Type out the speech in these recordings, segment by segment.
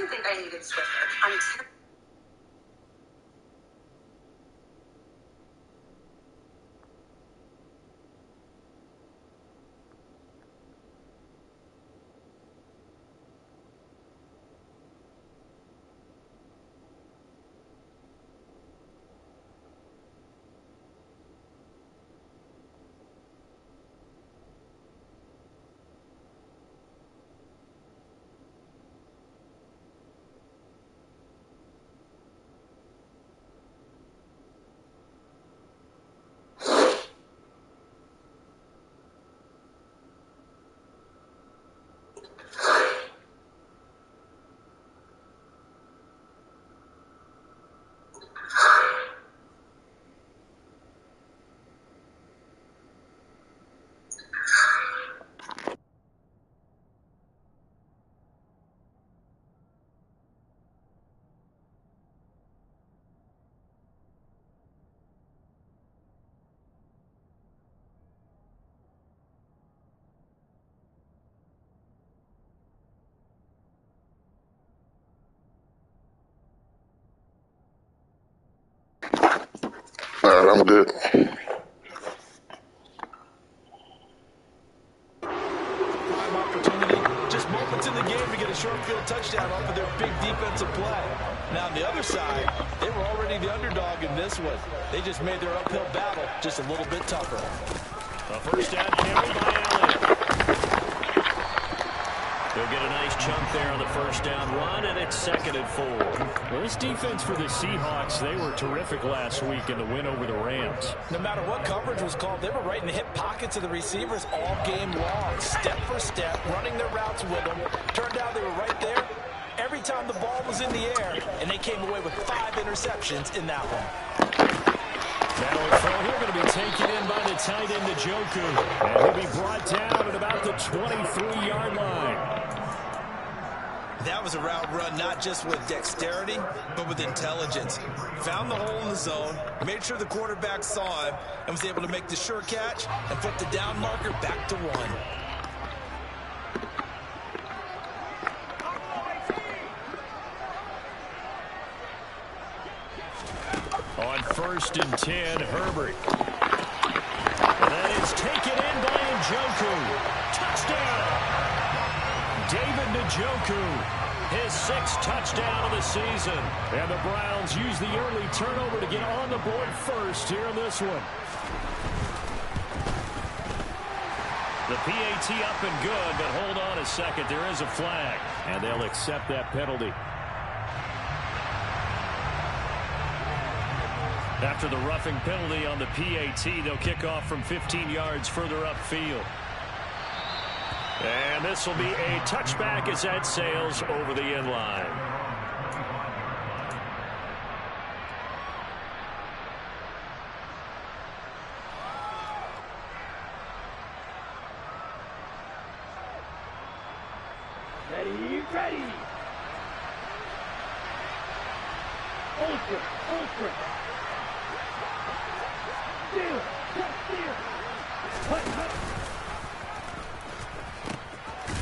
didn't think I needed Swiffer until... All right, I'm good. Prime opportunity, just moments in the game to get a short field touchdown off of their big defensive play. Now on the other side, they were already the underdog in this one. They just made their uphill battle just a little bit tougher. A first down carry by Elliott. They'll get a nice chunk there on the first down run, and it's 2nd and 4. Well, this defense for the Seahawks, they were terrific last week in the win over the Rams. No matter what coverage was called, they were right in the hip pockets of the receivers all game long, step for step, running their routes with them. Turned out they were right there every time the ball was in the air, and they came away with 5 interceptions in that one. Now a throw here going to be taken in by the tight end, Njoku. And he'll be brought down at about the 23-yard line. That was a route run not just with dexterity, but with intelligence. Found the hole in the zone, made sure the quarterback saw him, and was able to make the sure catch and put the down marker back to 1. On 1st and 10, Herbert. And that is taken in by Njoku. Touchdown! David Njoku, his 6th touchdown of the season. And the Browns use the early turnover to get on the board first here in this one. The PAT up and good, but hold on a second. There is a flag, and they'll accept that penalty. After the roughing penalty on the PAT, they'll kick off from 15 yards further upfield. And this will be a touchback as that sails over the end line. Ready. Ultra.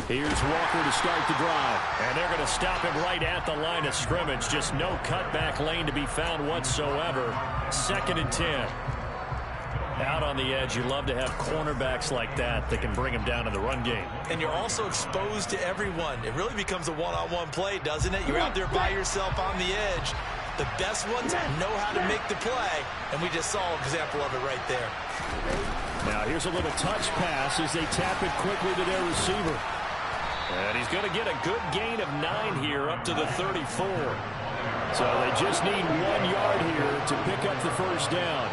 Here's Walker to start the drive. And they're going to stop him right at the line of scrimmage. Just no cutback lane to be found whatsoever. 2nd and 10. Out on the edge, you love to have cornerbacks like that can bring him down in the run game. And you're also exposed to everyone. It really becomes a one-on-one play, doesn't it? You're out there by yourself on the edge. The best ones know how to make the play, and we just saw an example of it right there. Now here's a little touch pass as they tap it quickly to their receiver. And he's going to get a good gain of 9 here up to the 34. So they just need 1 yard here to pick up the first down.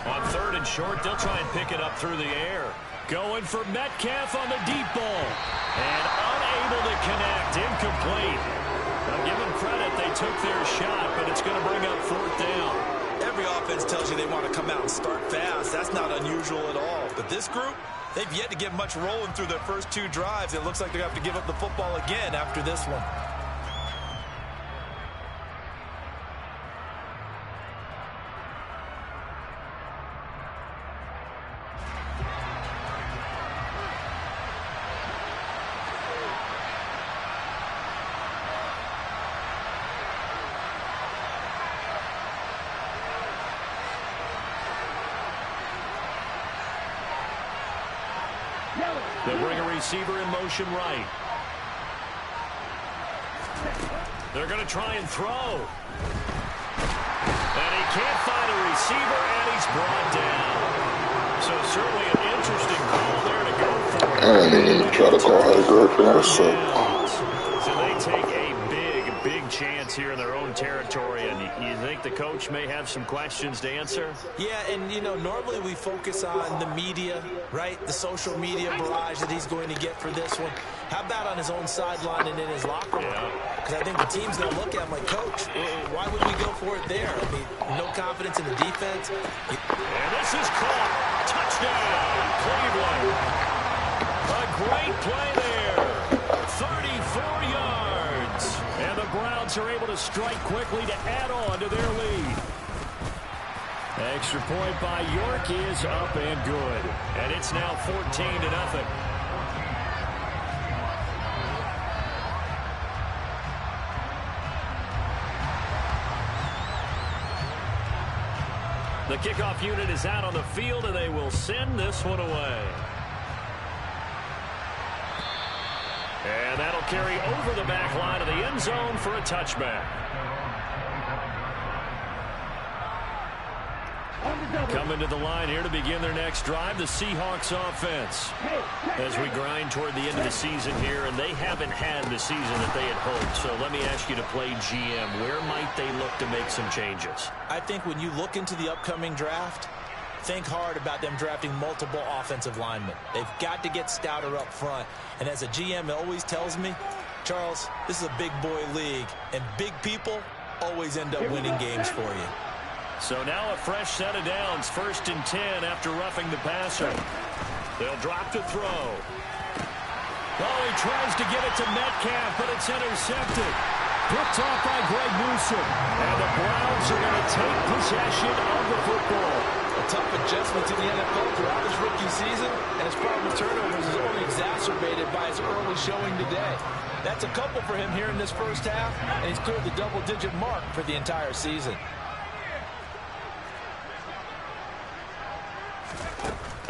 On 3rd and short, they'll try and pick it up through the air. Going for Metcalf on the deep ball. And unable to connect. Incomplete. Now give them credit. They took their shot, but it's going to bring up 4th down. Every offense tells you they want to come out and start fast. That's not unusual at all. But this group, they've yet to get much rolling through their first 2 drives. It looks like they're going to have to give up the football again after this one. They'll bring a receiver in motion right. They're going to try and throw. And he can't find a receiver, and he's brought down. So certainly an interesting call there to go for. I didn't even try to call her girl for that suck. So they take a big chance here in their own territory, and you think the coach may have some questions to answer? Yeah, and, you know, normally we focus on the media, right? The social media barrage that he's going to get for this one. How about on his own sideline and in his locker room? Because I think the team's going to look at him like, Coach, why would we go for it there? I mean, no confidence in the defense. And this is caught. Touchdown, Cleveland. A great play there. 34 yards. And the Browns are able to strike quickly to add on to their lead. Extra point by York is up and good. And it's now 14-0. The kickoff unit is out on the field, and they will send this one away. And that'll carry over the back line of the end zone for a touchback. Coming to the line here to begin their next drive, the Seahawks offense. As we grind toward the end of the season here, and they haven't had the season that they had hoped. So let me ask you to play GM. Where might they look to make some changes? I think when you look into the upcoming draft, think hard about them drafting multiple offensive linemen. They've got to get stouter up front. And as a GM always tells me, Charles, this is a big boy league, and big people always end up winning games for you. So now a fresh set of downs, 1st and 10 after roughing the passer. They'll drop to throw. Oh, he tries to get it to Metcalf, but it's intercepted. Picked off by Greg Newsome. And the Browns are going to take possession of the football. A tough adjustment to the NFL throughout his rookie season, and his problem with turnovers is only exacerbated by his early showing today. That's a couple for him here in this first half, and he's cleared the double-digit mark for the entire season.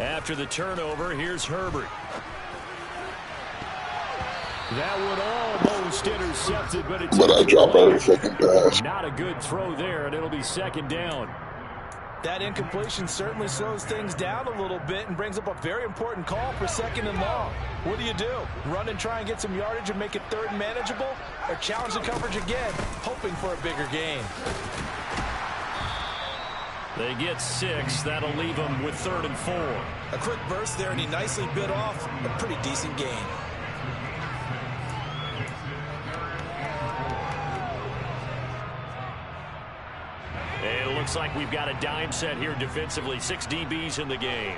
After the turnover, here's Herbert. That one almost intercepted, but it's... But I drop every second pass. Not a good throw there, and it'll be 2nd down. That incompletion certainly slows things down a little bit and brings up a very important call for 2nd and long. What do? Run and try and get some yardage and make it 3rd and manageable? Or challenge the coverage again, hoping for a bigger gain? They get 6. That'll leave them with 3rd and 4. A quick burst there, and he nicely bit off a pretty decent gain. And it looks like we've got a dime set here defensively. 6 DBs in the game.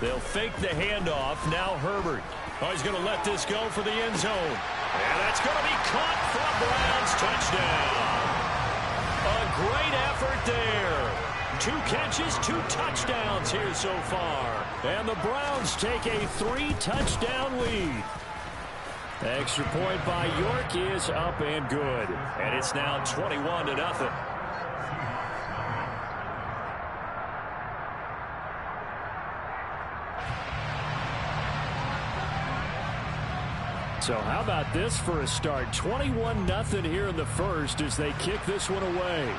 They'll fake the handoff. Now Herbert. Oh, he's going to let this go for the end zone. And that's going to be caught for a Browns touchdown. A great effort there. 2 catches, 2 touchdowns here so far. And the Browns take a 3-touchdown lead. Extra point by York is up and good. And it's now 21-0. So how about this for a start? 21-0 here in the first as they kick this one away.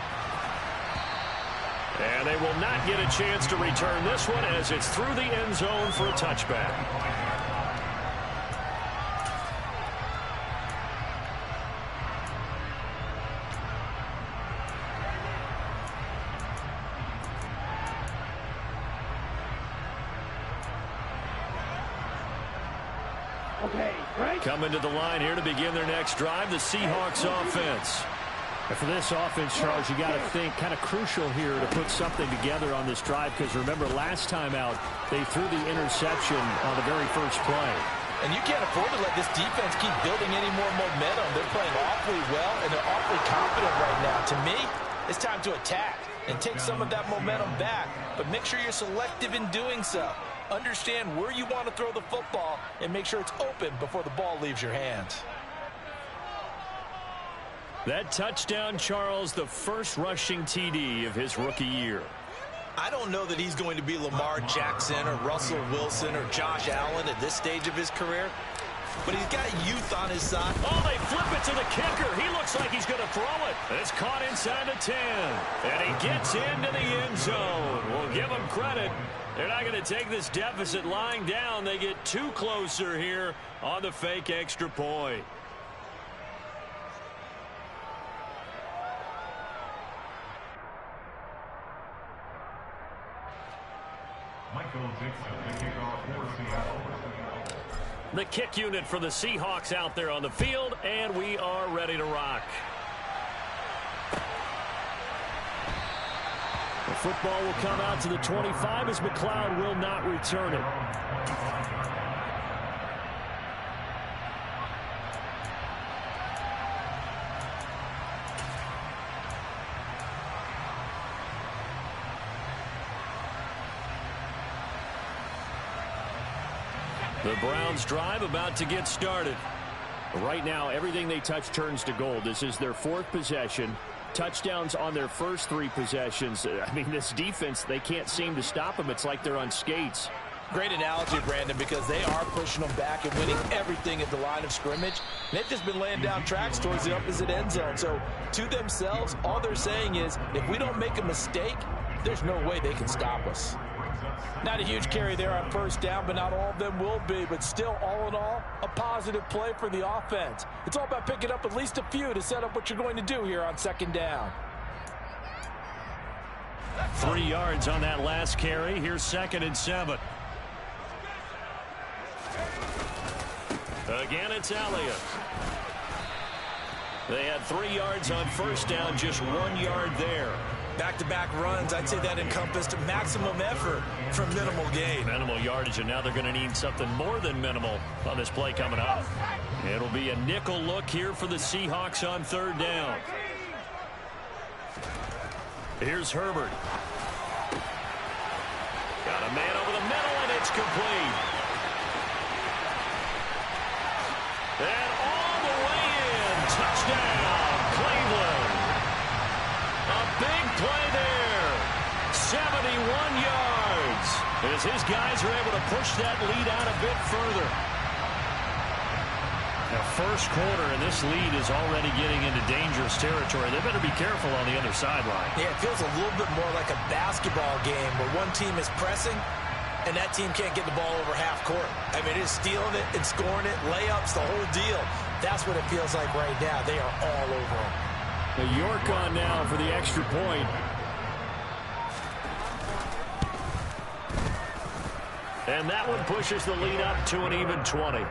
And they will not get a chance to return this one as it's through the end zone for a touchback. Coming to the line here to begin their next drive, the Seahawks offense. And for this offense, Charles, you got to think kind of crucial here to put something together on this drive, because remember last time out they threw the interception on the very first play. And you can't afford to let this defense keep building any more momentum. They're playing awfully well, and they're awfully confident right now. To me, it's time to attack and take some of that momentum back, but make sure you're selective in doing so. Understand where you want to throw the football and make sure it's open before the ball leaves your hands. That touchdown, Charles, the first rushing TD of his rookie year. I don't know that he's going to be Lamar Jackson or Russell Wilson or Josh Allen at this stage of his career, but he's got youth on his side. Oh, they flip it to the kicker. He looks like he's going to throw it. It's caught inside the 10, and he gets into the end zone. We'll give him credit. They're not going to take this deficit lying down. They get too closer here on the fake extra point. The kick unit for the Seahawks out there on the field, and we are ready to rock. The football will come out to the 25 as McLeod will not return it. The Browns drive about to get started. Right now, everything they touch turns to gold. This is their 4th possession. Touchdowns on their first 3 possessions. I mean, this defense, they can't seem to stop them. It's like they're on skates. Great analogy, Brandon, because they are pushing them back and winning everything at the line of scrimmage. They've just been laying down tracks towards the opposite end zone. So, to themselves, all they're saying is, if we don't make a mistake, there's no way they can stop us. Not a huge carry there on first down, but not all of them will be. But still, all in all, a positive play for the offense. It's all about picking up at least a few to set up what you're going to do here on second down. 3 yards on that last carry. Here's 2nd and 7. Again, it's Elliott. They had 3 yards on first down, just 1 yard there. Back-to-back runs, I'd say that encompassed maximum effort for minimal gain. Minimal yardage, and now they're going to need something more than minimal on this play coming up. It'll be a nickel look here for the Seahawks on 3rd down. Here's Herbert. Got a man over the middle, and it's complete. And all the way in. Touchdown, Cleveland. A big play there. 71 yards. As his guys are able to push that lead out a bit further. The first quarter, and this lead is already getting into dangerous territory. They better be careful on the other sideline. Yeah, it feels a little bit more like a basketball game where one team is pressing and that team can't get the ball over half court. I mean, it is stealing it and scoring it, layups, the whole deal. That's what it feels like right now. They are all over them. York on now for the extra point. And that one pushes the lead up to an even 20.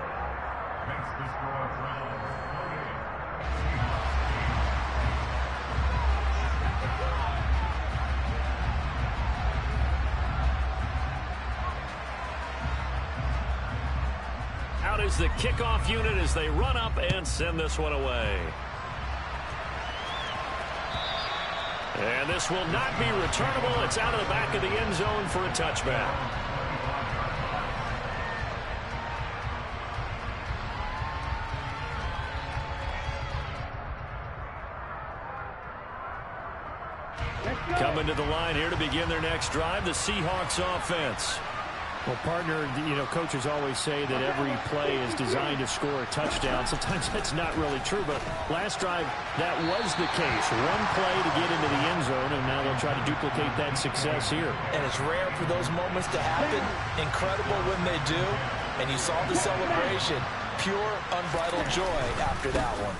Out is the kickoff unit as they run up and send this one away. And this will not be returnable. It's out of the back of the end zone for a touchback. Coming to the line here to begin their next drive, the Seahawks offense. Well, partner, coaches always say that every play is designed to score a touchdown. Sometimes that's not really true, but last drive, that was the case. One play to get into the end zone, and now they'll try to duplicate that success here. And it's rare for those moments to happen. Incredible when they do. And you saw the celebration. Pure, unbridled joy after that one.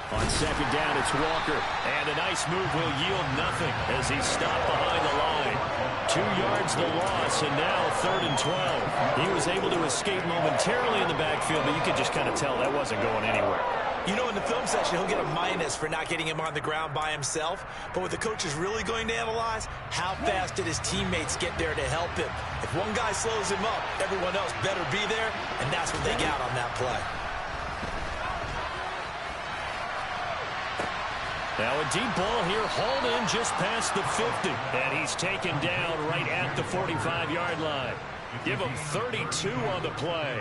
On second down, it's Walker. And a nice move will yield nothing as he's stopped behind the line. 2 yards the loss, and now 3rd and 12. He was able to escape momentarily in the backfield, but you could just kind of tell that wasn't going anywhere. You know, in the film section, he'll get a minus for not getting him on the ground by himself. But what the coach is really going to analyze, how fast did his teammates get there to help him? If one guy slows him up, everyone else better be there, and that's what they got on that play. Now a deep ball here, hauled in just past the 50. And he's taken down right at the 45-yard line. Give him 32 on the play.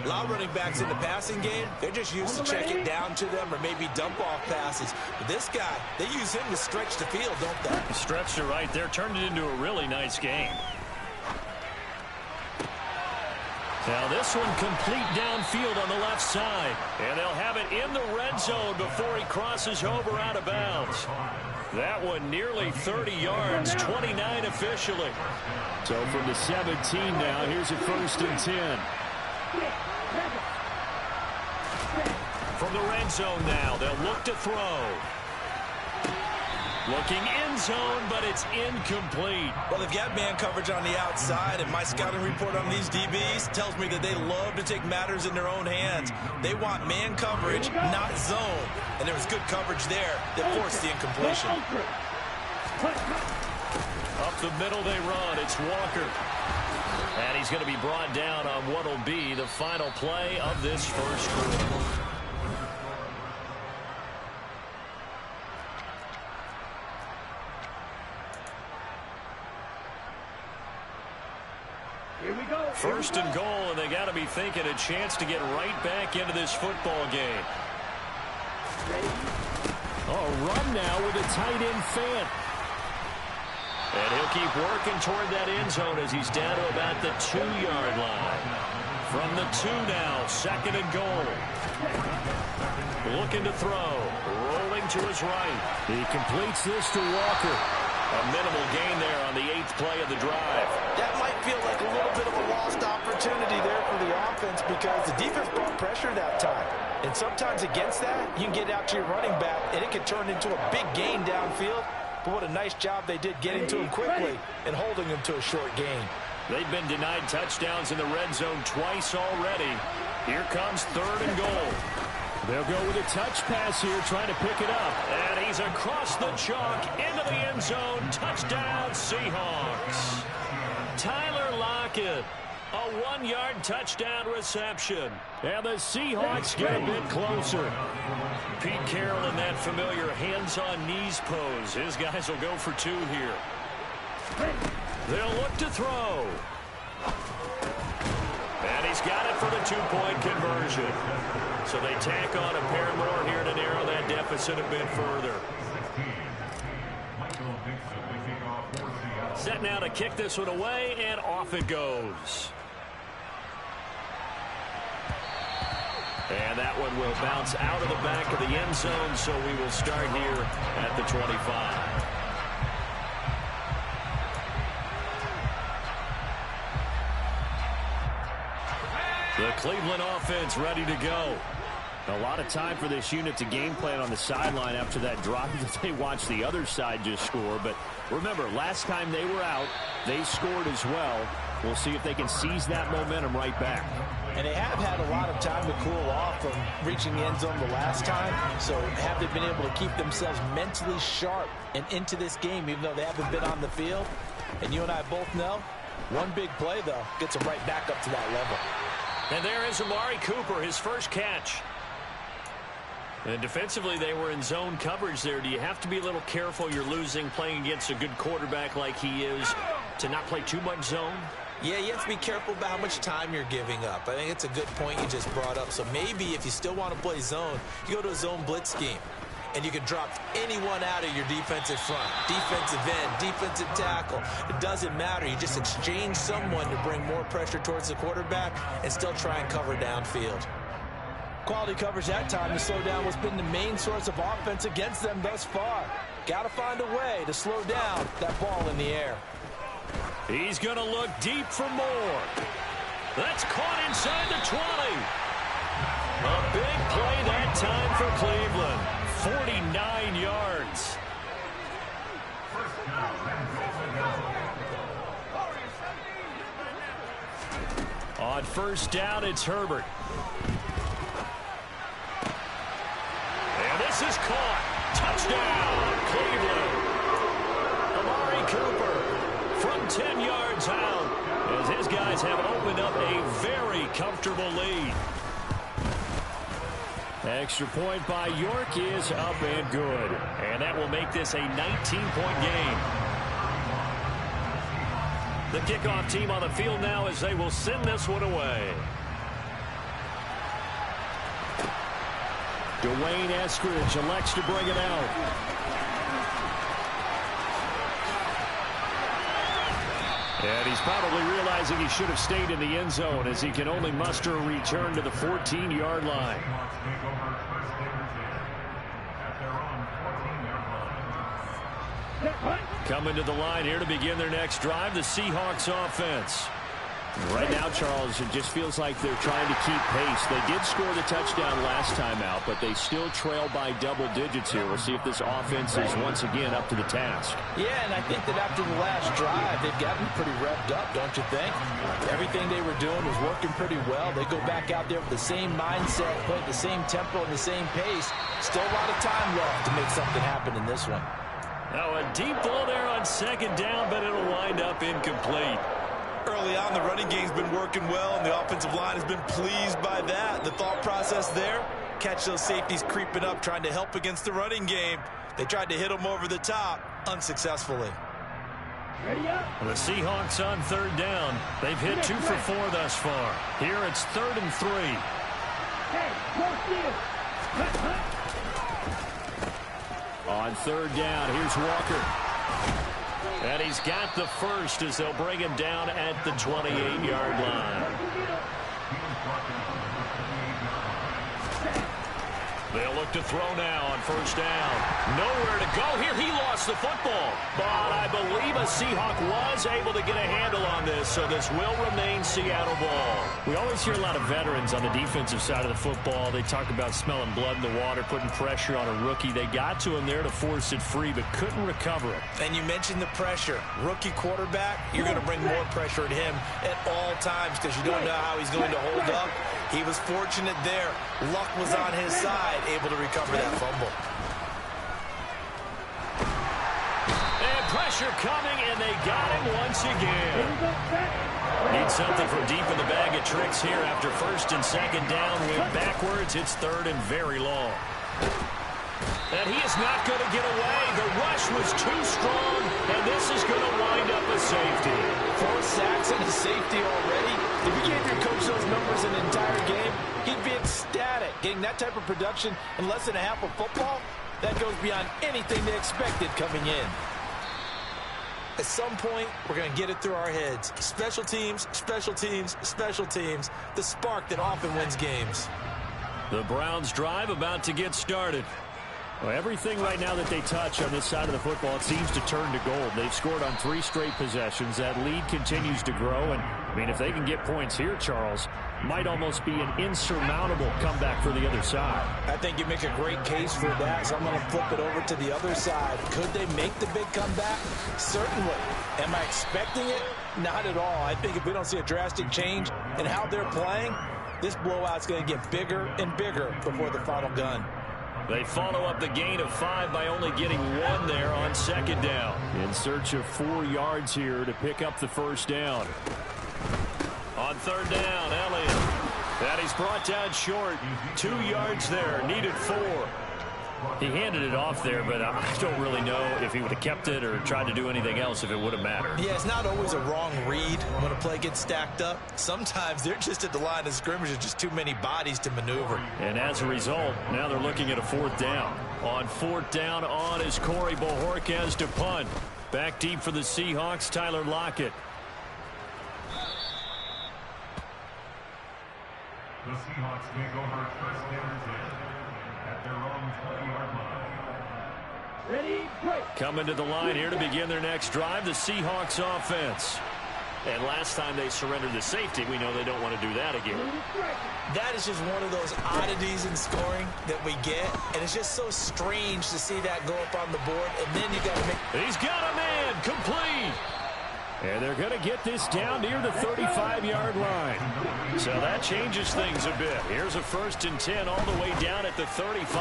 A lot of running backs in the passing game, they're just used to check it down to them or maybe dump off passes. But this guy, they use him to stretch the field, don't they? Stretched it right there, turned it into a really nice game. Now this one complete downfield on the left side. And they'll have it in the red zone before he crosses over out of bounds. That one nearly 30 yards, 29 officially. So from the 17 now, here's a 1st and 10. From the red zone now, they'll look to throw. Looking end zone, but it's incomplete. Well, they've got man coverage on the outside, and my scouting report on these DBs tells me that they love to take matters in their own hands. They want man coverage, not zone. And there was good coverage there that forced the incompletion. Up the middle they run. It's Walker. And he's going to be brought down on what will be the final play of this first quarter. Here we go. 1st and goal, and they got to be thinking a chance to get right back into this football game. Oh, run now with a tight end Fant. And he'll keep working toward that end zone as he's down to about the 2-yard line. From the 2 now, 2nd and goal. Looking to throw. Rolling to his right. He completes this to Walker. A minimal gain there on the 8th play of the drive. That might feel like a little bit of a lost opportunity there for the offense because the defense brought pressure that time. And sometimes against that, you can get out to your running back, and it can turn into a big gain downfield. But what a nice job they did getting to him quickly and holding him to a short gain. They've been denied touchdowns in the red zone twice already. Here comes 3rd and goal. They'll go with a touch pass here, trying to pick it up. And he's across the chalk into the end zone. Touchdown, Seahawks. Tyler Lockett, a 1-yard touchdown reception. And the Seahawks get a bit closer. Pete Carroll in that familiar hands-on-knees pose. His guys will go for 2 here. They'll look to throw. And he's got it for the 2-point conversion. So they tack on a pair more here to narrow that deficit a bit further. Set now to kick this one away, and off it goes. And that one will bounce out of the back of the end zone, so we will start here at the 25. The Cleveland offense ready to go. A lot of time for this unit to game plan on the sideline after that drive that they watched the other side just score. But remember, last time they were out, they scored as well. We'll see if they can seize that momentum right back. And they have had a lot of time to cool off from reaching the end zone the last time. So have they been able to keep themselves mentally sharp and into this game, even though they haven't been on the field? And you and I both know, one big play, though, gets them right back up to that level. And there is Amari Cooper, his first catch. And defensively, they were in zone coverage there. Do you have to be a little careful? You're losing playing against a good quarterback like he is to not play too much zone? Yeah, you have to be careful about how much time you're giving up. I think it's a good point you just brought up. So maybe if you still want to play zone, you go to a zone blitz scheme. And you can drop anyone out of your defensive front. Defensive end, defensive tackle. It doesn't matter. You just exchange someone to bring more pressure towards the quarterback and still try and cover downfield. Quality coverage that time to slow down what's been the main source of offense against them thus far. Got to find a way to slow down that ball in the air. He's going to look deep for more. That's caught inside the 20. A big play that time for Cleveland. 49 yards. On first down, it's Herbert. And this is caught. Touchdown, Cleveland. Amari Cooper from 10 yards out as his guys have opened up a very comfortable lead. Extra point by York is up and good. And that will make this a 19-point game. The kickoff team on the field now as they will send this one away. Dwayne Eskridge elects to bring it out. And he's probably realizing he should have stayed in the end zone as he can only muster a return to the 14-yard line. Coming to the line here to begin their next drive, the Seahawks offense. Right now, Charles, it just feels like they're trying to keep pace. They did score the touchdown last time out, but they still trail by double digits here. We'll see if this offense is once again up to the task. Yeah, and I think that after the last drive, they've gotten pretty revved up, don't you think? Everything they were doing was working pretty well. They go back out there with the same mindset, play at the same tempo and the same pace. Still a lot of time left to make something happen in this one. Now a deep ball there on second down, but it'll wind up incomplete. Early on, the running game's been working well, and the offensive line has been pleased by that. The thought process there, catch those safeties creeping up, trying to help against the running game. They tried to hit them over the top, unsuccessfully. The Seahawks on third down. They've hit 2 for 4 thus far. Here it's 3rd and 3. On third down, here's Walker. And he's got the first as they'll bring him down at the 28-yard line. They'll look to throw now on first down. Nowhere to go here. He lost the football. But I believe a Seahawk was able to get a handle on this, so this will remain Seattle ball. We always hear a lot of veterans on the defensive side of the football. They talk about smelling blood in the water, putting pressure on a rookie. They got to him there to force it free, but couldn't recover it. And you mentioned the pressure. Rookie quarterback, you're going to bring more pressure at him at all times because you don't know how he's going to hold up. He was fortunate there. Luck was on his side, able to recover that fumble. And pressure coming, and they got him once again. Need something from deep in the bag of tricks here after first and second down. Went backwards. It's 3rd and very long. And he is not going to get away. The rush was too strong, and this is going to wind up a safety. 4 sacks and a safety already. If you gave your coach those numbers an entire game, he'd be ecstatic. Getting that type of production in less than a half of football, that goes beyond anything they expected coming in. At some point, we're going to get it through our heads. Special teams, special teams, special teams. The spark that often wins games. The Browns drive about to get started. Well, everything right now that they touch on this side of the football, it seems to turn to gold. They've scored on 3 straight possessions. That lead continues to grow. And, I mean, if they can get points here, Charles, might almost be an insurmountable comeback for the other side. I think you make a great case for that, so I'm going to flip it over to the other side. Could they make the big comeback? Certainly. Am I expecting it? Not at all. I think if we don't see a drastic change in how they're playing, this blowout's going to get bigger and bigger before the final gun. They follow up the gain of 5 by only getting 1 there on second down. In search of 4 yards here to pick up the first down. On third down, Elliott. And he's brought down short. 2 yards there, needed 4. He handed it off there, but I don't really know if he would have kept it or tried to do anything else if it would have mattered. Yeah, it's not always a wrong read when a play gets stacked up. Sometimes they're just at the line of scrimmage. There's just too many bodies to maneuver. And as a result, now they're looking at a 4th down. On 4th down on is Corey Bojorquez to punt. Back deep for the Seahawks, Tyler Lockett. The Seahawks take over first down and 10 at their own 20-yard line. Ready, break. Coming to the line here to begin their next drive, the Seahawks offense. And last time they surrendered the safety, we know they don't want to do that again. That is just one of those oddities in scoring that we get, and it's just so strange to see that go up on the board, and then you got to make... He's got a man, complete. And they're going to get this down near the 35-yard line. So that changes things a bit. Here's a 1st and 10 all the way down at the 35.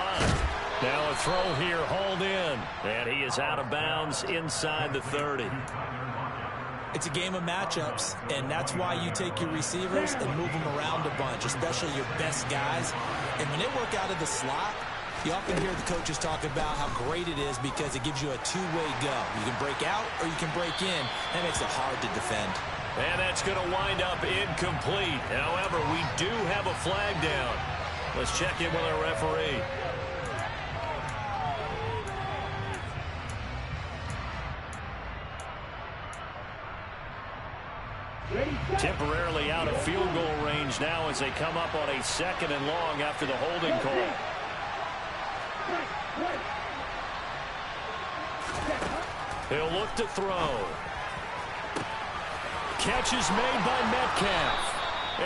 Now a throw here, hauled in. And he is out of bounds inside the 30. It's a game of matchups, and that's why you take your receivers and move them around a bunch, especially your best guys. And when they work out of the slot, you often hear the coaches talk about how great it is because it gives you a two-way go. You can break out or you can break in. That makes it hard to defend. And that's going to wind up incomplete. However, we do have a flag down. Let's check in with our referee. Temporarily out of field goal range now as they come up on a 2nd and long after the holding call. He'll look to throw. Catch is made by Metcalf.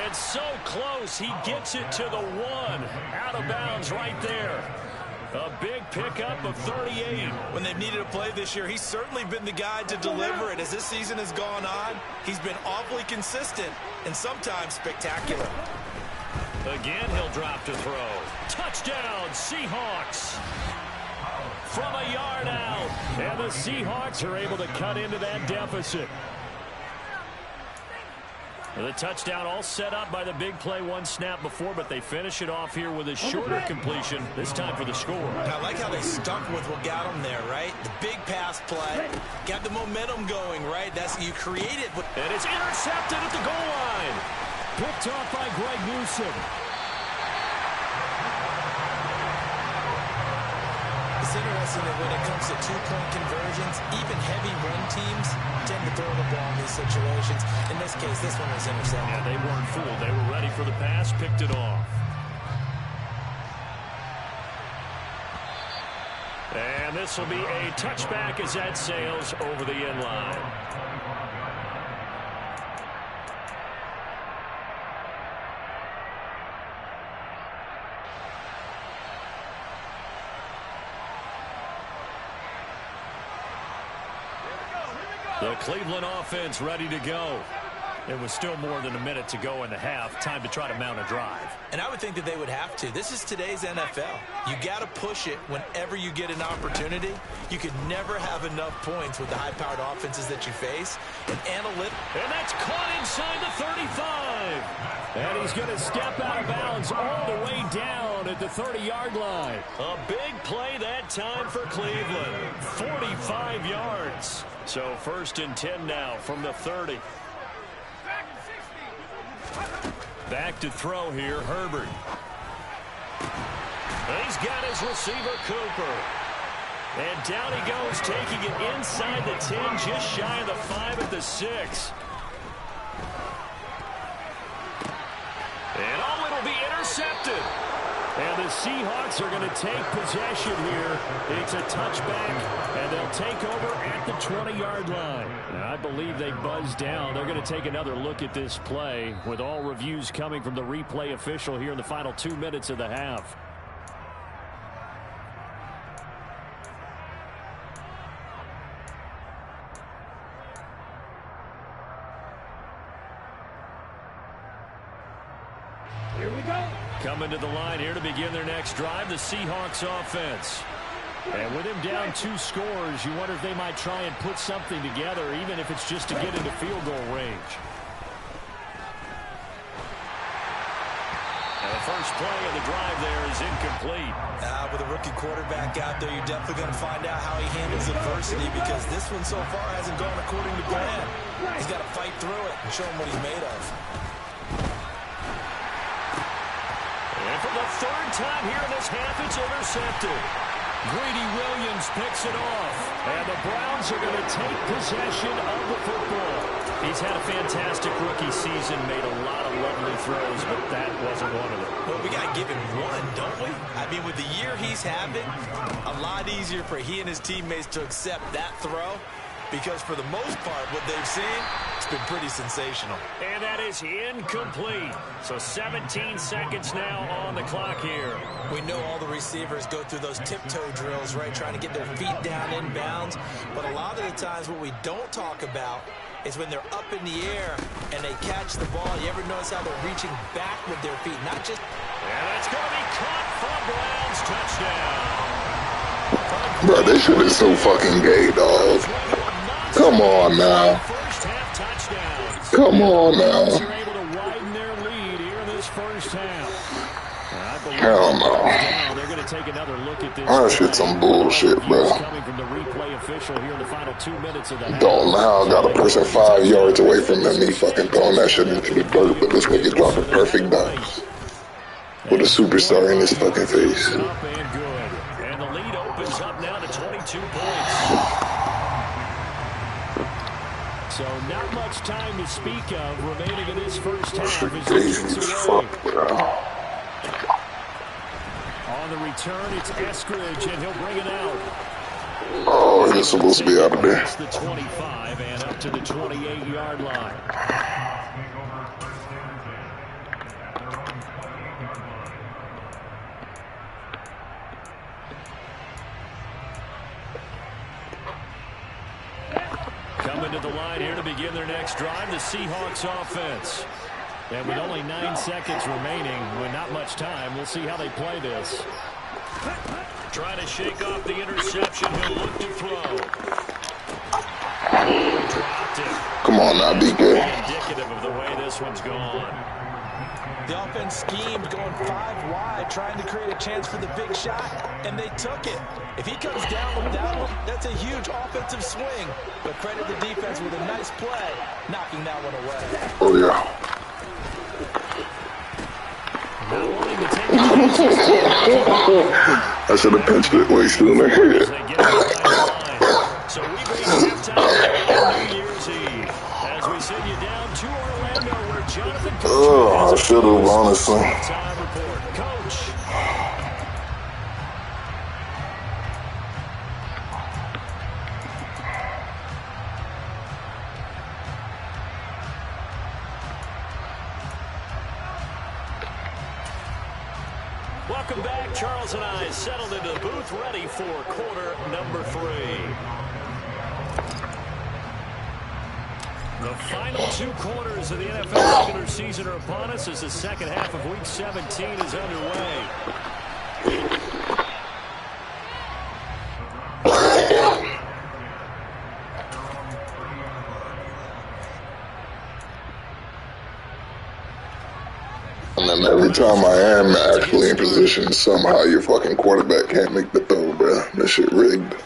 It's so close, he gets it to the 1. Out of bounds right there. A big pickup of 38. When they've needed a play this year, he's certainly been the guy to deliver it. As this season has gone on, he's been awfully consistent and sometimes spectacular. Again, he'll drop to throw. Touchdown, Seahawks. From a yard out. And the Seahawks are able to cut into that deficit. The touchdown all set up by the big play 1 snap before, but they finish it off here with a shorter completion, this time for the score. I like how they stuck with what got them there, right? The big pass play, got the momentum going, right? That's you created. And it's intercepted at the goal line. Picked off by Greg Newsome. It's interesting that when it comes to 2-point conversions, even heavy run teams tend to throw the ball in these situations. In this case, this one was intercepted. Yeah, they weren't fooled. They were ready for the pass, picked it off. And this will be a touchback as that sails over the end line. The Cleveland offense ready to go. It was still more than a minute to go in the half. Time to try to mount a drive. And I would think that they would have to. This is today's NFL. You got to push it whenever you get an opportunity. You could never have enough points with the high-powered offenses that you face. And that's caught inside the 35. And he's going to step out of bounds all the way down at the 30-yard line. A big play that time for Cleveland. 45 yards. So 1st and 10 now from the 30. Back to throw here, Herbert. He's got his receiver, Cooper. And down he goes, taking it inside the 10, just shy of the 5 at the 6. And it'll be intercepted. And the Seahawks are going to take possession here. It's a touchback, and they'll take over at the 20-yard line. And I believe they buzzed down. They're going to take another look at this play with all reviews coming from the replay official here in the final 2 minutes of the half. Here we go. Coming to the line here to begin their next drive, the Seahawks offense. And with him down 2 scores, you wonder if they might try and put something together, even if it's just to get into field goal range. And the first play of the drive there is incomplete. With a rookie quarterback out there, you're definitely going to find out how he handles adversity, because this one so far hasn't gone according to plan. He's got to fight through it and show him what he's made of. And for the 3rd time here in this half, it's intercepted. Greedy Williams picks it off. And the Browns are going to take possession of the football. He's had a fantastic rookie season, made a lot of lovely throws, but that wasn't one of them. Well, we got to give him one, don't we? I mean, with the year he's having, a lot easier for he and his teammates to accept that throw, because for the most part, what they've seen, it's been pretty sensational. And that is incomplete. So 17 seconds now on the clock here. We know all the receivers go through those tiptoe drills, right, trying to get their feet down inbounds. But a lot of the times what we don't talk about is when they're up in the air and they catch the ball. You ever notice how they're reaching back with their feet? Not just... And it's going to be caught for Browns touchdown. Bro, this shit is so fucking gay, dog. Come on now. Come on now. Hell no. That shit's some bullshit, bro. Don't know how I got a person 5 yards away from them, me fucking throwing that shit into the dirt, but this nigga dropping perfect dunks with a superstar in his fucking face. And the lead opens up now to 22 points. So not much time to speak of remaining in this first half. Crazy as fuck, bro. On the return, it's Eskridge, and he'll bring it out. Oh, he's supposed to be out of there. It's the 25 and up to the 28-yard line. Coming to the line here to begin their next drive, the Seahawks offense. And with only 9 seconds remaining, with not much time, we'll see how they play this. Trying to shake off the interception. He'll look to throw. Dropped it. Come on now, DK. Indicative of the way this one's gone. The offense schemed going 5 wide, trying to create a chance for the big shot, and they took it. If he comes down with that one, that's a huge offensive swing. But credit the defense with a nice play, knocking that one away. Oh, yeah. I should have pinched it while he's still in their head. So we bring halftime New Year's Eve as we send you down to Orlando where Jonathan I should have, honestly. Time report. Coach. Welcome back. Charles and I settled into the booth, ready for quarter number 3. The final 2 quarters of the NFL regular season are upon us as the second half of Week 17 is underway. And then every time I am actually in position, somehow your fucking quarterback can't make the throw, bro. That shit rigged.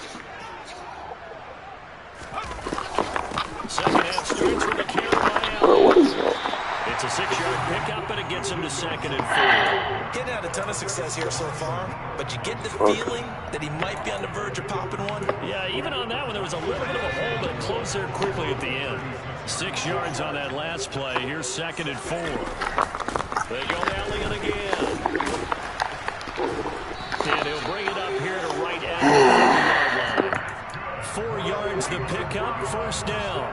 Second half starts with the Carolina. Bro, what is that? It's a 6-yard pickup, and it gets him to 2nd and 4. Getting had a ton of success here so far, but you get the feeling that he might be on the verge of popping one. Yeah, even on that one, there was a little bit of a hole, but it closed there quickly at the end. 6 yards on that last play. Here's 2nd and 4. They go Elliott again. And he'll bring it up here to right at the 40-yard line. 4 yards the pickup, first down.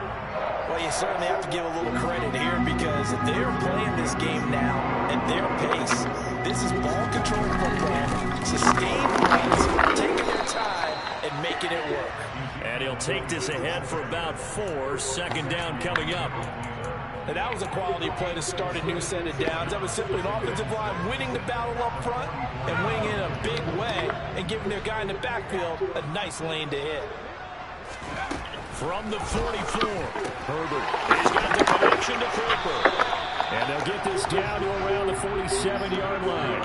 Well, you certainly have to give a little credit here because they're playing this game now at their pace. This is ball control football, sustained runs, taking their time and making it work. And he'll take this ahead for about 4. Second down coming up. And that was a quality play to start a new set of downs. That was simply an offensive line winning the battle up front and winning in a big way and giving their guy in the backfield a nice lane to hit. From the 44, Herbert. He's got the connection to Cooper. And they'll get this down to around the 47-yard line.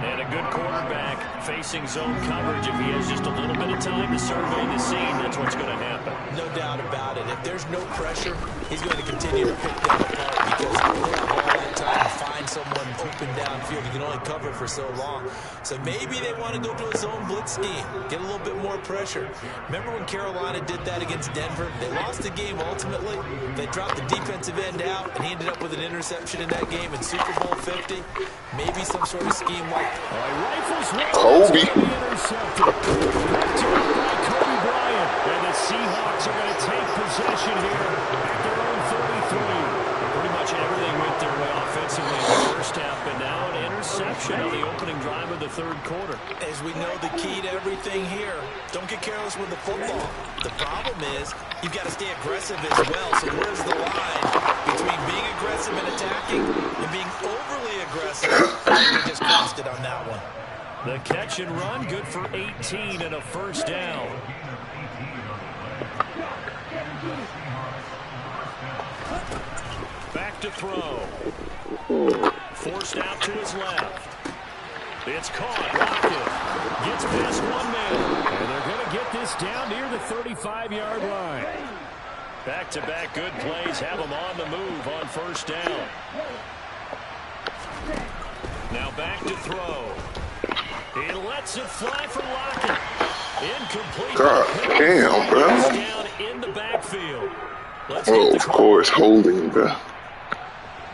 And a good quarterback facing zone coverage. If he has just a little bit of time to survey the scene, that's what's going to happen. No doubt about it. If there's no pressure, he's going to continue to pick them apart because he will have all that time to find someone open downfield. He can only cover for so long. So maybe they want to go to a zone blitz scheme, get a little bit more pressure. Remember when Carolina did that against Denver? They lost the game ultimately. They dropped the defensive end out, and he ended up with an interception in that game in Super Bowl 50. Maybe some sort of scheme like Kobe. Intercepted. By Kobe Bryant. And the Seahawks are going to take possession here at their own 33. Pretty much everything went their way offensively in the first half, but now an interception on the opening drive of the 3rd quarter. As we know, the key to everything here, don't get careless with the football. The problem is you've got to stay aggressive as well. So where's the line between being aggressive and attacking and being overly aggressive? We just crossed it on that one. The catch and run, good for 18 and a first down. Back to throw. Forced out to his left. It's caught. Lockett gets past one man. And they're going to get this down near the 35-yard line. Back-to-back good plays have them on the move on first down. Now back to throw. He lets it fly for Lockett. Incomplete. God damn, bro. Down in the backfield. Oh, of course, holding, bro.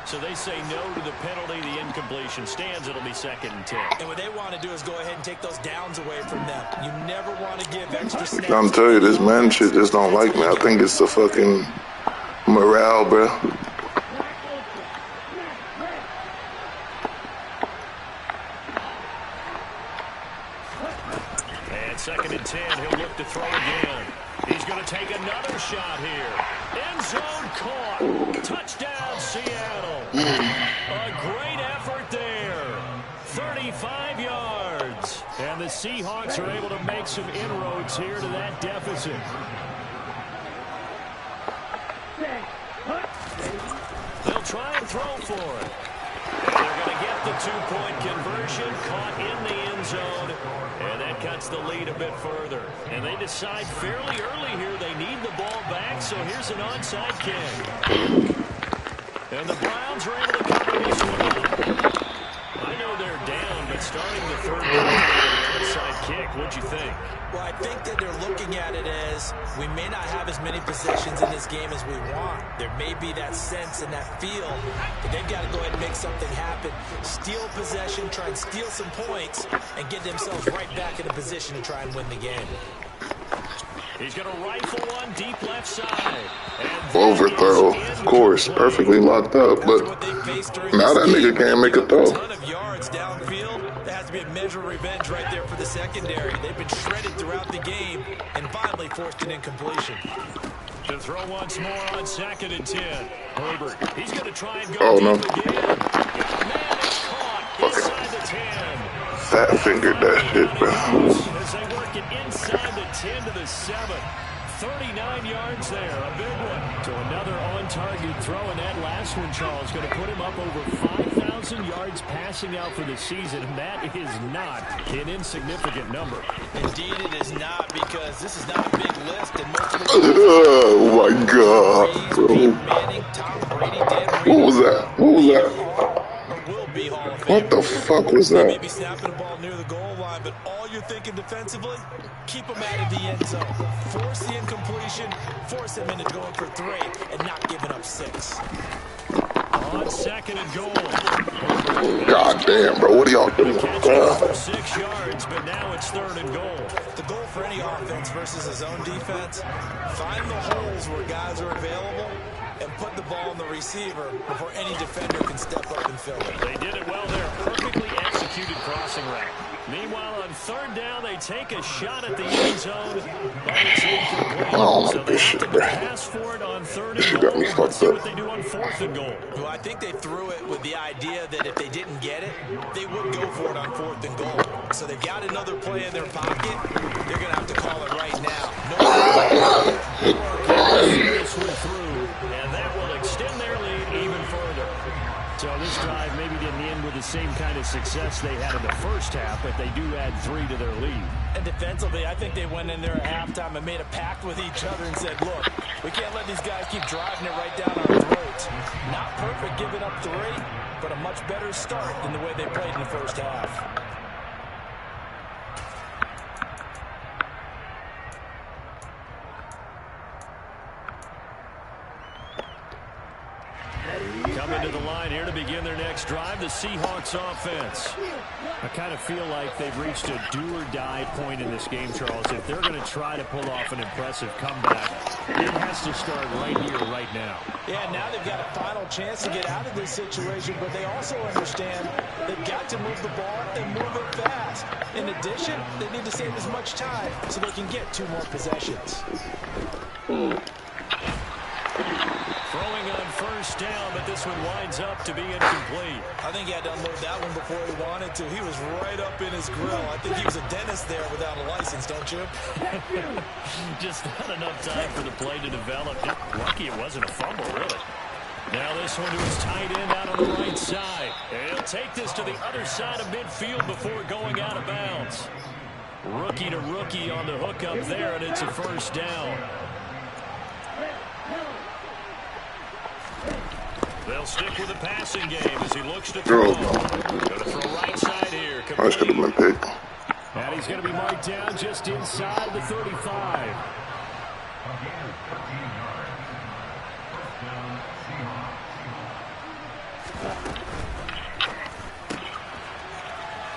So they say no to the penalty. The incompletion stands. It'll be 2nd and 10. And what they want to do is go ahead and take those downs away from them. You never want to give extra snaps. I'm telling you, this man shit just don't like me. I think it's the fucking morale, bro. And 2nd and 10. He'll look to throw again. He's going to take another shot here. End zone caught. Touchdown, Seattle. A great effort there. 35 yards. And the Seahawks are able to make some inroads here to that deficit. They'll try and throw for it. And they're going to get the 2-point conversion, caught in the end zone. And that cuts the lead a bit further. And they decide fairly early here they need the ball back, so here's an onside kick. And the Browns are able to cover this one. I know they're down, but starting the third quarter with an onside kick, what'd you think? Well, I think that they're looking at it as we may not have as many possessions in this game as we want. There may be that sense and that feel, but they've got to go ahead and make something happen. Steal possession, try and steal some points, and get themselves right back in a position to try and win the game. He's going to rifle one deep left side. Overthrow, of course, perfectly locked up, but now that nigga can't make a throw. A ton of yards downfield. That has to be a measure of revenge right there for the secondary. They've been shredded throughout the game and finally forced an incompletion. To throw once more on 2nd and 10. Herbert, he's going to try and go Oh, no. deep again. Man is caught inside the 10. Fat fingered that shit, bro. As they work it inside the 10 to the 7. 39 yards there, a big one. To another on-target throw, and that last one, Charles, going to put him up over 5,000 yards passing out for the season, and that is not an insignificant number. Indeed it is not, because this is not a big list, and most of the Oh my god, bro. Manning, Tom Brady, Dan Reed, What was that? What was that? will be Hall of What the Famers. fuck was They may that? be snapping the ball near the goal line, but all you're thinking defensively, keep them out of the end zone. Force the incompletion, force them into going for 3, and not giving up 6. On 2nd and goal. God damn, bro. What are y'all doing? Catch for 6 yards, but now it's 3rd and goal. The goal for any offense versus his own defense, find the holes where guys are available and put the ball on the receiver before any defender can step up and fill it. They did it well there. Perfectly executed crossing route. Meanwhile, on 3rd down, they take a shot at the end zone, but it's incomplete. I don't like So they this shit, opted to bro. pass for it on 3rd This and shit got me goal. fucked Let's see up. what they do on 4th and goal. Well, I think they threw it with the idea that if they didn't get it, they would go for it on 4th and goal. So they've got another play in their pocket. They're going to have to call it right now. This one through, and that will extend their lead even further. So this drive maybe didn't end with the same kind of success they had in the first half, but they do add 3 to their lead. And defensively, I think they went in there at halftime and made a pact with each other and said, look, we can't let these guys keep driving it right down our throats. Not perfect giving up 3, but a much better start than the way they played in the first half. Coming to the line here to begin their next drive, the Seahawks offense. I kind of feel like they've reached a do-or-die point in this game, Charles. If they're going to try to pull off an impressive comeback, it has to start right here, right now. Yeah, now they've got a final chance to get out of this situation, but they also understand they've got to move the ball and move it fast. In addition, they need to save as much time so they can get 2 more possessions. Throwing on 1st down, but this one winds up to be incomplete. I think he had to unload that one before he wanted to. He was right up in his grill. I think he was a dentist there without a license, don't you? Just not enough time for the play to develop. Lucky it wasn't a fumble, really. Now this one to his tight end out on the right side. And he'll take this to the other side of midfield before going out of bounds. Rookie to rookie on the hook up there, and it's a 1st down. They'll stick with the passing game as he looks to throw. Going to throw right side here. I should have been picked. And he's going to be marked down just inside the 35.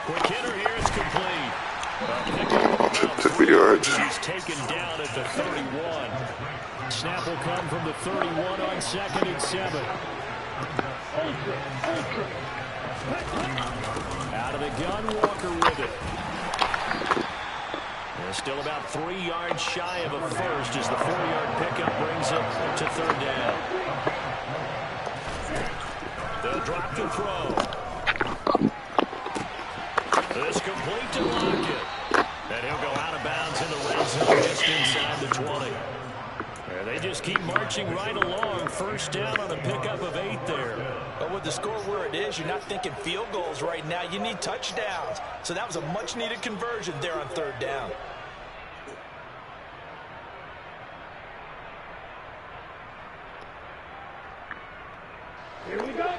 Quick hitter here, it's complete. Took the yards. He's taken down at the 31. Snap will come from the 31 on 2nd and 7. Out of the gun, Walker with it. They're still about 3 yards shy of a first as the 4-yard pickup brings it to 3rd down. They'll drop to throw. This complete to Lockett. And he'll go out of bounds in the red zone just inside the 20. And they just keep marching right along. First down on a pickup of 8 there. But with the score where it is, you're not thinking field goals right now. You need touchdowns. So that was a much-needed conversion there on 3rd down. Here we go.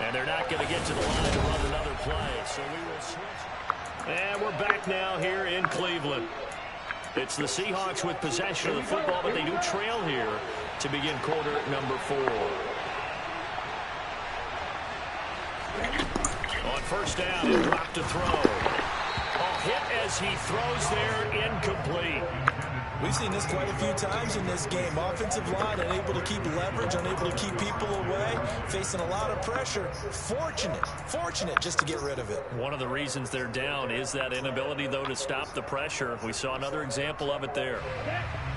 And they're not going to get to the line to run another play. So we will switch. And we're back now here in Cleveland. It's the Seahawks with possession of the football, but they do trail here to begin quarter number 4. On first down, he'll drop to throw. Hit as he throws there, incomplete. We've seen this quite a few times in this game. Offensive line unable to keep leverage, unable to keep people away, facing a lot of pressure. Fortunate just to get rid of it. One of the reasons they're down is that inability, though, to stop the pressure. We saw another example of it there.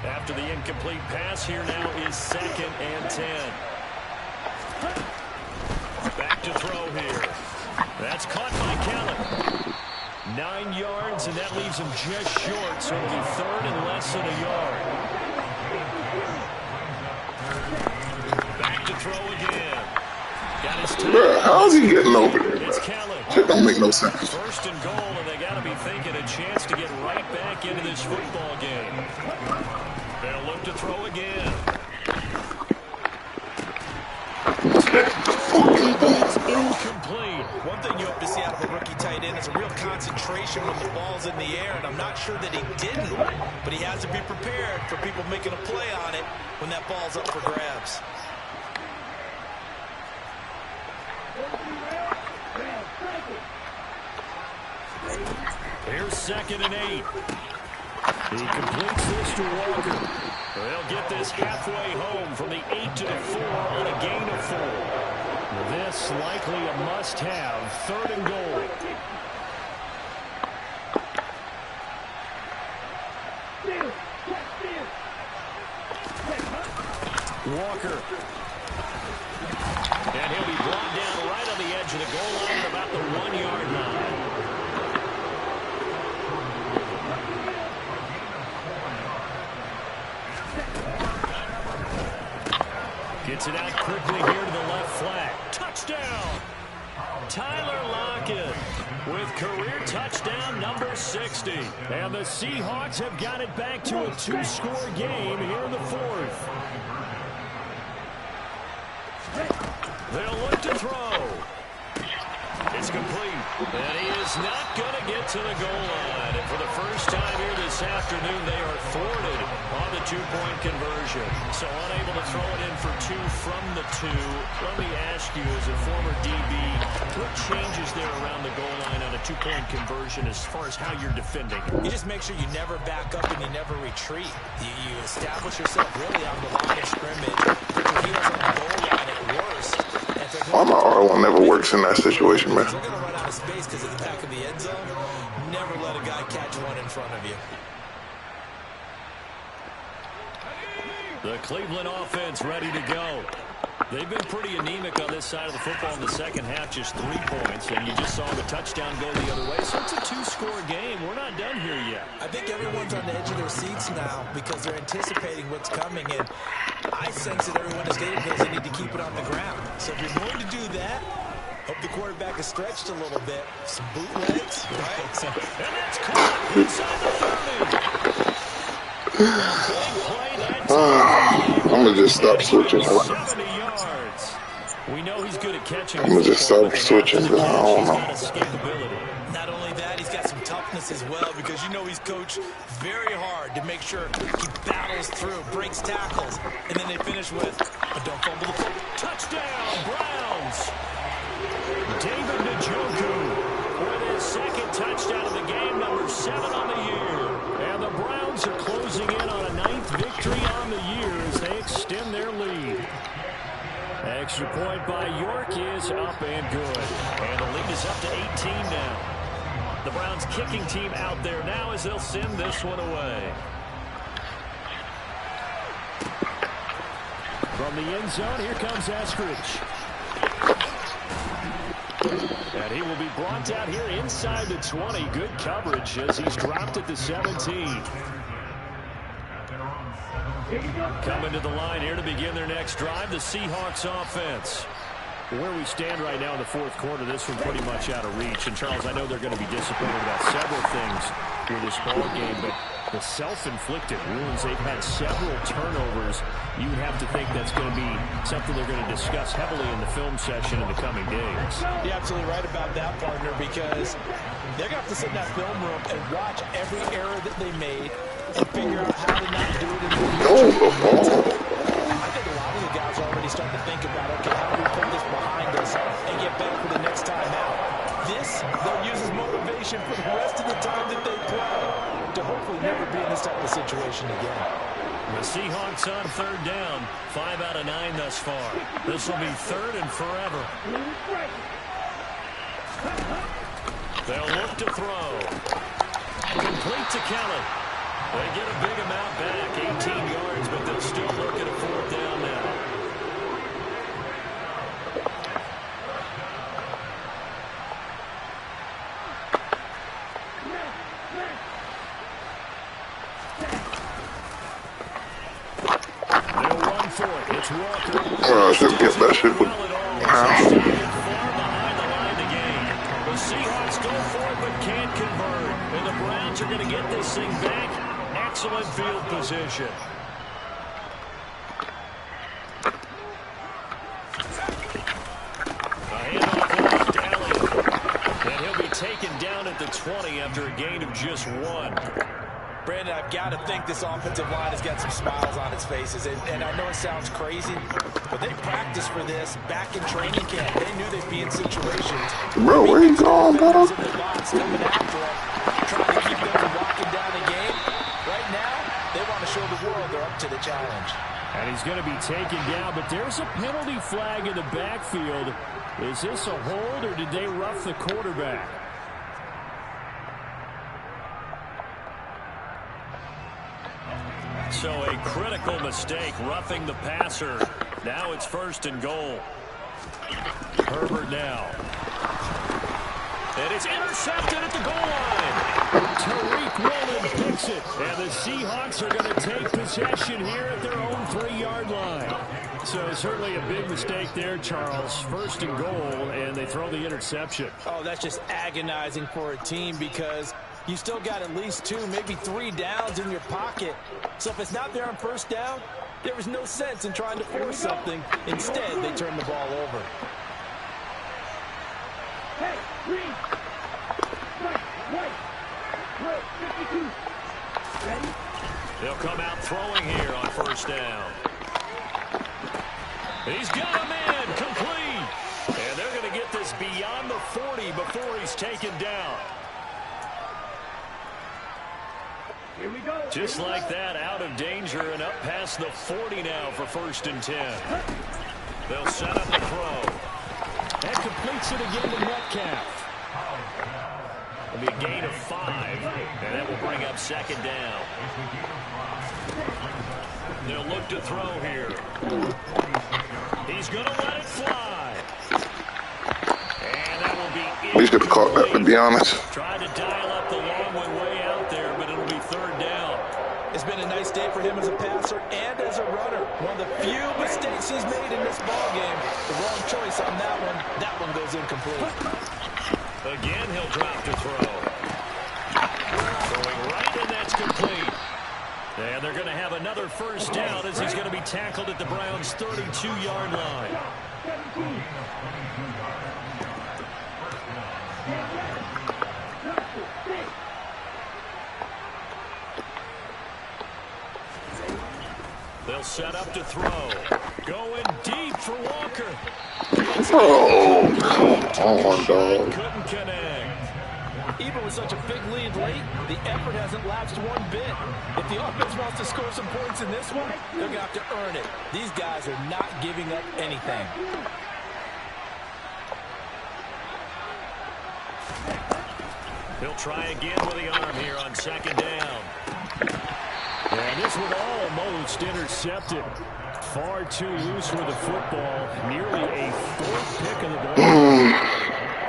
After the incomplete pass, here now is 2nd and 10. Back to throw here. That's caught by Kellen. 9 yards, and that leaves him just short, so it'll be 3rd and less than a yard. Back to throw again. Got his time. Bruh, how's he getting over there, It's bruh? Kellen. Shit don't make no sense. 1st and goal, and they got to be thinking a chance to get right back into this football game. They'll look to throw again. Incomplete. One thing you hope to see out of a rookie tight end is a real concentration when the ball's in the air, and I'm not sure that he didn't, but he has to be prepared for people making a play on it when that ball's up for grabs. Here's 2nd and 8. He completes this to Walker. They'll get this halfway home from the 8 to the 4 on a gain of 4. This likely a must-have, 3rd and goal. Walker. And he'll be brought down right on the edge of the goal line at about the 1-yard line. Gets it out quickly here to the left flat. Touchdown! Tyler Lockett with career touchdown number 60. And the Seahawks have got it back to a 2-score game here in the 4th. They'll look to throw. It's complete. And he is not going to get to the goal line. And for the first time here this afternoon, they are thwarted on the 2-point conversion. So unable to throw it in for 2 from the 2. Let me ask you, as a former DB, what changes there around the goal line on a 2-point conversion as far as how you're defending? You just make sure you never back up and you never retreat. You establish yourself really on the line of scrimmage. Put your heels on the goal line at worst. Why my R1 never works in that situation, man? If they're going to run out of space because of the back of the end zone, never let a guy catch one in front of you. The Cleveland offense ready to go. They've been pretty anemic on this side of the football in the second half, just 3 points, and you just saw the touchdown go the other way. So it's a 2-score game. We're not done here yet. I think everyone's on the edge of their seats now because they're anticipating what's coming, and I sense that everyone is stating that they need to keep it on the ground. So if you're going to do that, hope the quarterback is stretched a little bit. Some bootlegs, right? So, and that's caught inside the 30. I'm gonna just stop switching. 70 yards. We know he's good at catching. I'm gonna just stop switching. I don't know. not only that, he's got some tough toughness as well, because you know he's coached very hard to make sure he battles through, breaks tackles, and then they finish with a don't fumble the football. Touchdown, Browns. David Njoku with his second touchdown of the game, number 7 on the year. And the Browns are closing in on a 9th victory on the year as they extend their lead. Extra point by York is up and good. And the lead is up to 18 now. The Browns kicking team out there now as they'll send this one away. From the end zone, here comes Eskridge. And he will be brought out here inside the 20. Good coverage as he's dropped at the 17. Coming to the line here to begin their next drive, the Seahawks offense. Where we stand right now in the fourth quarter, this one pretty much out of reach. And, Charles, I know they're going to be disappointed about several things with this ball game, but the self-inflicted wounds, they've had several turnovers. You would have to think that's going to be something they're going to discuss heavily in the film session in the coming days. You're absolutely right about that, partner, because they're going to have to sit in that film room and watch every error that they made and figure out how to not do it in the future. I think a lot of the guys are already starting to think about, okay, how do we put this behind us and get better for the next time out? This, they'll use as motivation for the rest of the time that they play to hopefully never be in this type of situation again. The Seahawks on third down, 5 out of 9 thus far. This will be third and forever. They'll look to throw. Complete to Kelly. They get a big amount back, 18 yards, but they'll still look at a fourth down now. They'll run for it. It's Walker. I should get that shit with Far behind the line to gain. The Seahawks go for it but can't convert. And the Browns are going to get this thing back. Excellent field position. A handoff to Daly. And he'll be taken down at the 20 after a gain of just 1. Brandon, I've got to think this offensive line has got some smiles on its faces. And I know it sounds crazy, but they practiced for this back in training camp. They knew they'd be in situations. Bro, where you going, bro? In the box, coming after them, trying to keep them from walking down the game. Right now, they want to show the world they're up to the challenge. And he's going to be taken down, but there's a penalty flag in the backfield. Is this a hold, or did they rough the quarterback? So a critical mistake, roughing the passer. Now it's first and goal. Herbert now. And it's intercepted at the goal line. Tariq Woolen picks it. And the Seahawks are going to take possession here at their own 3-yard line. So certainly a big mistake there, Charles. First and goal, and they throw the interception. Oh, that's just agonizing for a team because you still got at least 2, maybe 3 downs in your pocket. So if it's not there on first down, there was no sense in trying to force something. Instead, they turn the ball over. Hey, green. Right. 52. Ready? They'll come out throwing here on first down. He's got him in, complete. And they're going to get this beyond the 40 before he's taken down. Here we go. Just like that, out of danger and up past the 40 now for first and 10. They'll set up the throw. That completes it again to Metcalf. It'll be a gain of 5, and that will bring up second down. They'll look to throw here. He's going to let it fly. And that will be We should have caught that, to be honest. Tried to dial up the long way out there, but it'll be third down. It's been a nice day for him as a passer and as a runner. One of the few mistakes he's made in this ball game. The wrong choice on that one. That one goes incomplete. Again, he'll drop to throw. Going right, and that's complete. And they're going to have another first down as he's going to be tackled at the Browns' 32-yard line. set up to throw. Going deep for Walker. Oh, come on, dog. Couldn't connect. Even with such a big lead late, the effort hasn't lapsed one bit. If the offense wants to score some points in this one, they're going to have to earn it. These guys are not giving up anything. He'll try again with the arm here on second down. And this one almost intercepted. Far too loose with the football. Nearly a fourth pick of the ball.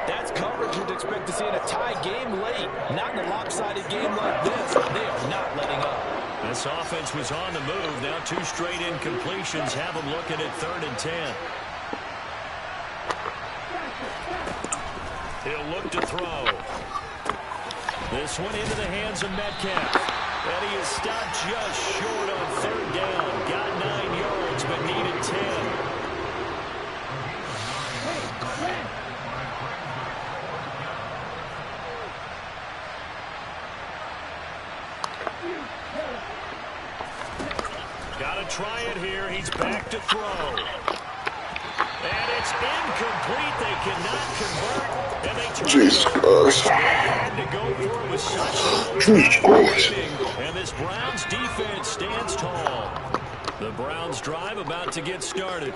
That's coverage you'd expect to see in a tie game late. Not in a lopsided game like this. They are not letting up. This offense was on the move. Now 2 straight incompletions have them looking at 3rd and 10. He'll look to throw. This one into the hands of Metcalf. And he is stopped just short on 3rd down. Got 9 yards, but needed 10. Got to try it here. He's back to throw. And it's incomplete. They cannot convert. And they turn Jesus Christ. to go for it with such Jesus Christ. and this Browns defense stands tall. The Browns drive about to get started.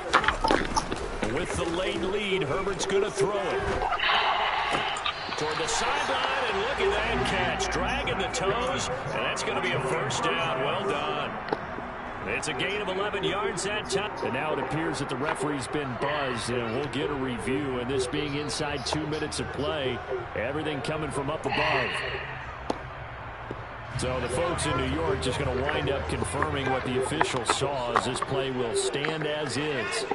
With the late lead, Herbert's going to throw it. Toward the sideline, and look at that catch. Dragging the toes, and that's going to be a first down. Well done. It's a gain of 11 yards that time. And now it appears that the referee's been buzzed, and we'll get a review. And this being inside 2 minutes of play, everything coming from up above. So the folks in New York just going to wind up confirming what the official saw, as this play will stand as is.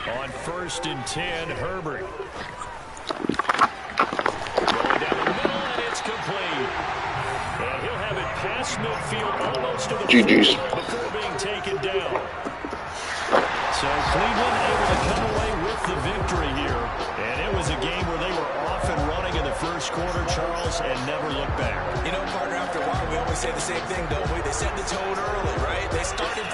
On 1st and 10, Herbert. And he'll have it past midfield almost to the GG's. before being taken down. So Cleveland able to come away with the victory here. And it was a game where they were off and running in the first quarter, Charles, and never looked back. You know, partner, after a while, we always say the same thing, don't we? They set the tone early, right? They started